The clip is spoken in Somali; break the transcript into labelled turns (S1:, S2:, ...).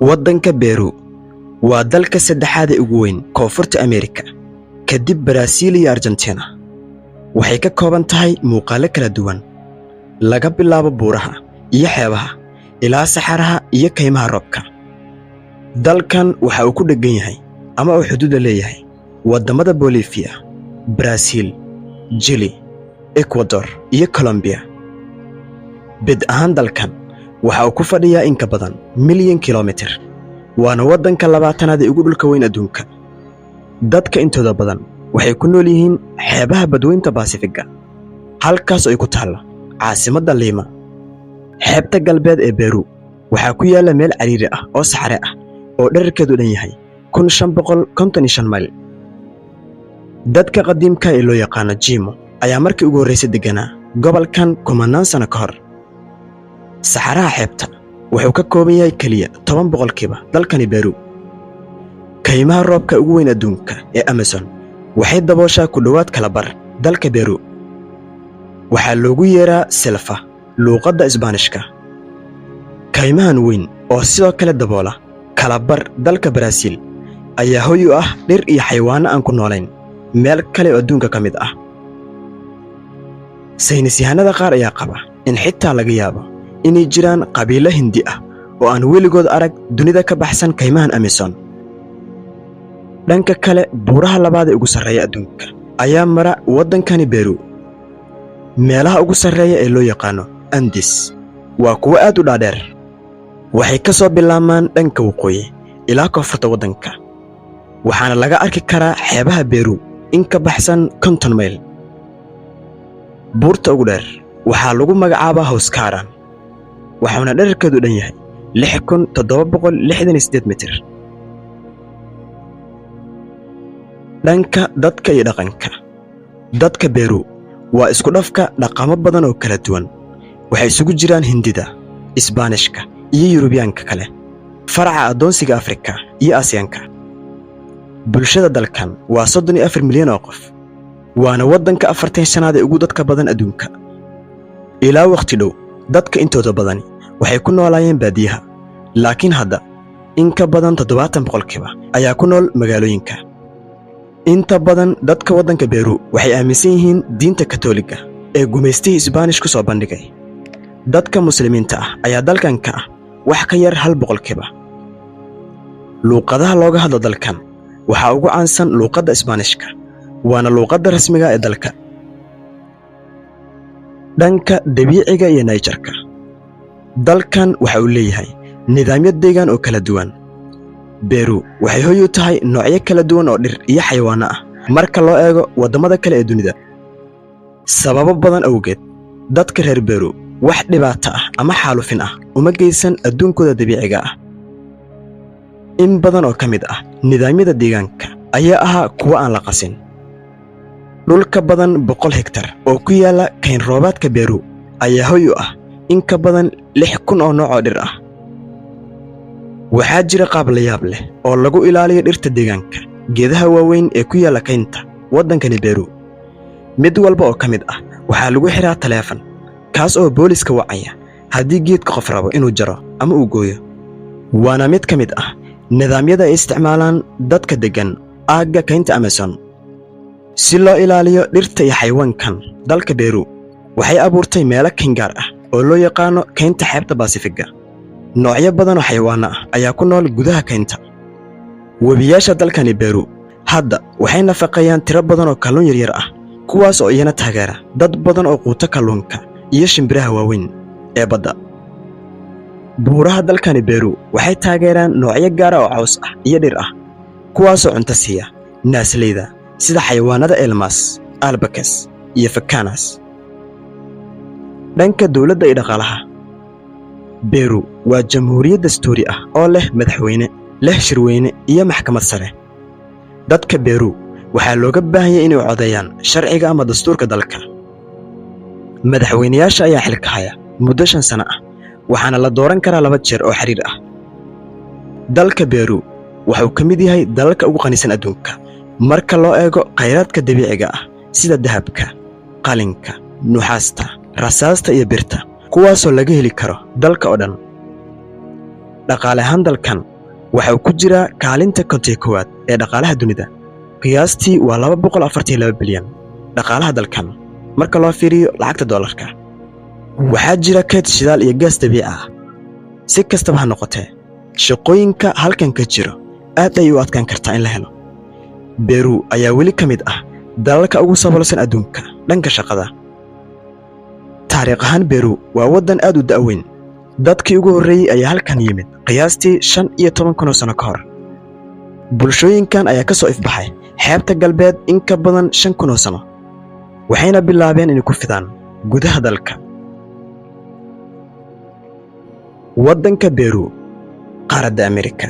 S1: waddanka Peru waa dalka saddexaad ee ugu weyn koonfurta Ameerika kadib Brazil iyo Argentina. Waxay ka kooban tahay muuqaalo kala duwan laga bilaabo buuraha iyo xeebaha ilaa saxaraha iyo kaymaha roobka. Dalkan waxa uu ku dhagan yahay ama uu xuduud leeyahay wadamada Bolivia, Brazil, Chile, Ecuador iyo Colombia. Bid ahaan dalkan waxa uu ku fadhiyaa in ka badan milyan kiiloomitir. waana waddanka 20aad ee ugu dhulka weyn adduunka. Dadka intooda badan waxay ku nool yihiin xeebaha badweynta Pacifiga, halkaas oo ay ku taalo caasimadda Lima. Xeebta galbeed ee Peru waxaa ku yaala meel cariiri ah oo saxare ah oo dhererkeedu dhan yahay 1555 mayl. Dadka qadiimka ee loo yaqaan Jimo ayaa markii ugu horreysay deganaa gobolkan kumanaan sano ka hor. Saxaraha xeebta wuxuu ka kooban yahay kaliya 10% dalkani Peru. Kaymaha roobka ugu weyn adduunka ee Amazon waxay dabooshaa ku dhawaad kala bar dalka Peru. waxaa loogu yeeraa selfa luuqadda Isbaanishka. Kaymahan weyn oo sidoo kale daboola kala bar dalka Brazil ayaa hoy u ah dhir iyo xayawaano aan ku noolayn meel kale oo adduunka ka mid ah. Saynisyahanada qaar ayaa qaba in xitaa laga yaabo inay jiraan qabiilo Hindi ah oo aan weligood arag dunida ka baxsan kaymahan Amazon. Dhanka kale, buuraha labaad ee ugu sarreeya adduunka ayaa mara waddankani Peru. Meelaha ugu sarreeya ee loo yaqaano Andes waa kuwa aad u dhaadheer. Waxay ka soo bilaabmaan dhanka waqooyi ilaa koonfurta waddanka, waxaana laga arki karaa xeebaha Peru in ka baxsan 50 mayl. buurta ugu dheer waxaa lagu magacaabaa Hoscaran, waxaana dhererkeedu dhan yahay 6768 mitir. dhanka dadka iyo dhaqanka, dadka Peru waa isku dhafka dhaqamo badan oo kala duwan. waxay isugu jiraan Hindida, Isbaanishka iyo Yurubiyaanka kale, faraca adoonsiga Afrika iyo Aasiyaanka. bulshada dalkan waa 34 milyan oo qof, waana waddanka 45aad ee ugu dadka badan adduunka. ilaa waqti dhow dadka intooda badani waxay ku noolaayeen baadiyaha, laakiin hadda in ka badan 70% ayaa ku nool magaalooyinka. inta badan dadka waddanka Peru waxay aaminsan yihiin diinta Katoliga ee gumaystihii Isbaanish ku soo bandhigay. dadka muslimiinta ah ayaa dalkan ka ah wax ka yar 1%. luuqadaha looga hadlo dalkan waxaa ugu caansan luuqadda Isbaanishka, waana luuqadda rasmiga ee dalka. dhanka dabiiciga iyo nature-ka, dalkan waxa uu leeyahay nidaamyo deegaan oo kala duwan. Peru waxay hoy u tahay noocyo kala duwan oo dhir iyo xayawaano ah marka loo eego wadamada kale ee dunida. sababo badan awgeed, dadka reer Peru wax dhibaato ah ama xaalufin ah uma geysan adduunkooda dabiiciga ah. in badan oo ka mid ah nidaamyada deegaanka ayaa ahaa kuwa aan la qasin. dhulka badan 100 hektar oo ku yaala kayn roobaadka Peru ayaa hoy u ah in ka badan 6,000 oo nooc oo dhir ah. waxaa jira qaab la yaab leh oo lagu ilaaliyo dhirta deegaanka geedaha waaweyn ee ku yaala kaynta waddankani Peru. mid walba oo ka mid ah waxaa lagu xiraa taleefan, kaas oo booliska wacaya haddii geedka qof rabo inuu jaro ama uu gooyo. waana mid ka mid ah nidaamyada ay isticmaalaan dadka degan aagga kaynta Amazon. si loo ilaaliyo dhirta iyo xayawaankan, dalka Peru waxay abuurtay meelo kayn gaar ah oo loo yaqaano kaynta xeebta Pacifiga. noocyo badan oo xayawaano ah ayaa ku nool gudaha kaynta. webiyaasha dalkani Peru hadda waxay nafaqeeyaan tiro badan oo kalluun yaryar ah, kuwaas oo iyana taageera dad badan oo quuta kalluunka iyo shimbiraha waaweyn ee badda. buuraha dalkani Peru waxay taageeraan noocyo gaar ah oo caws ah iyo dhir ah, kuwaas oo cunto siiya naasleyda sida xayawaanada elmas, albacas iyo facanas. dhanka dawladda iyo dhaqaalaha, Peru waa jamhuuriyad dastuuri ah oo leh madaxweyne, leh shirweyne iyo maxkamad sare. dadka Peru waxaa looga baahan yahay inay codeeyaan sharciga ama dastuurka dalka. madaxweynayaasha ayaa xilka haya muddo 5 sano ah, waxaana la dooran karaa 2 jeer oo xiriir ah. dalka Peru wuxuu ka mid yahay dalalka ugu qanisan adduunka marka loo eego khayraadka dabiiciga ah sida dahabka, qalinka, nuxaasta, rasaasta iyo birta, kuwaasoo laga heli karo dalka oo dhan. dhaqaale ahaan dalkan waxa uu ku jiraa kaalinta 51 ee dhaqaalaha dunida. qiyaastii waa 242 bilyan dhaqaalaha dalkan marka loo fiiriyo lacagta dollarka. waxaa jira kayd shidaal iyo gaas dabiici ah. si kastaba ha noqotee, shaqooyinka halkan ka jiro aad ay u adkaan kartaa in la helo. Peru ayaa weli ka mid ah dalalka ugu saboolsan adduunka dhanka shaqada. taariikh ahaan Peru waa waddan aad u da'weyn. dadkii ugu horreeyay ayaa halkan yimid qiyaastii 15,000 sano ka hor. bulshooyinkan ayaa ka soo ifbaxay xeebta galbeed in ka badan 5,000 sano, waxayna bilaabeen inay ku fidaan gudaha dalka. waddanka Peru, qaaradda Amerika.